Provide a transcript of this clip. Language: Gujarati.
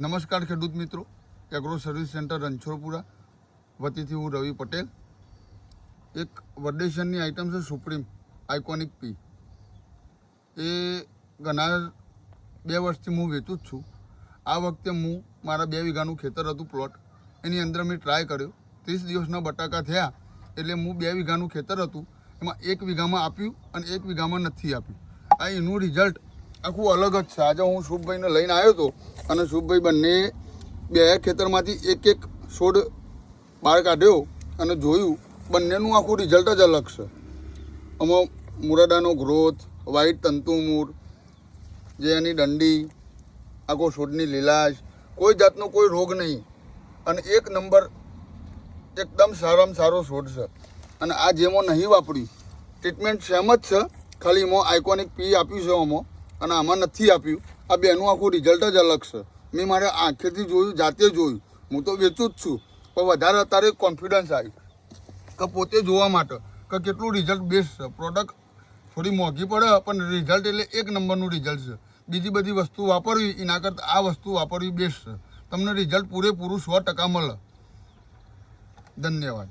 નમસ્કાર ખેડૂત મિત્રો, એગ્રો સર્વિસ સેન્ટર રણછોડપુરા વતીથી હું રવિ પટેલ. એક વર્ડેશનની આઇટમ છે સુપ્રીમ આઇકોનિક પી. એ ઘણા 2 વર્ષથી હું વેચું જ છું. આ વખતે હું મારા 2 વીઘાનું ખેતર હતું પ્લોટ, એની અંદર મેં ટ્રાય કર્યો. 30 દિવસના બટાકા થયા એટલે હું 2 વીઘાનું ખેતર હતું એમાં 1 વીઘામાં આપ્યું અને 1 વીઘામાં નથી આપ્યું. આ એનું રિઝલ્ટ આખું અલગ જ છે. આજે હું શુભભાઈને લઈને આવ્યો હતો અને શુભભાઈ બંને 2 ખેતરમાંથી એક છોડ બહાર કાઢ્યો અને જોયું. બંનેનું આખું રિઝલ્ટ જ અલગ છે. આમાં મુરાદાનો ગ્રોથ, વ્હાઇટ તંતુમૂળ, જે એની દંડી, આખો છોડની લીલાશ, કોઈ જાતનો કોઈ રોગ નહીં અને 1 નંબર એકદમ સારામાં સારો છોડ છે. અને આ જેમાં નહીં વાપર્યું ટ્રીટમેન્ટ સેમ જ છે, ખાલી એમાં આઇકોનિક પી આપ્યું છે આમાં અને આમાં નથી આપ્યું. આ બેનું આખું રિઝલ્ટ જ અલગ છે. મેં મારે આંખેથી જોયું, જાતે જોયું. હું તો વેચું જ છું પણ વધારે અત્યારે કોન્ફિડન્સ આવ્યું કે પોતે જોવા માટે કે કેટલું રિઝલ્ટ બેસ્ટ છે. પ્રોડક્ટ થોડી મોંઘી પડે પણ રિઝલ્ટ એટલે 1 નંબરનું રિઝલ્ટ છે. બીજી બધી વસ્તુ વાપરવી એના કરતાં આ વસ્તુ વાપરવી બેસ્ટ છે. તમને રિઝલ્ટ પૂરેપૂરું 100% મળે. ધન્યવાદ.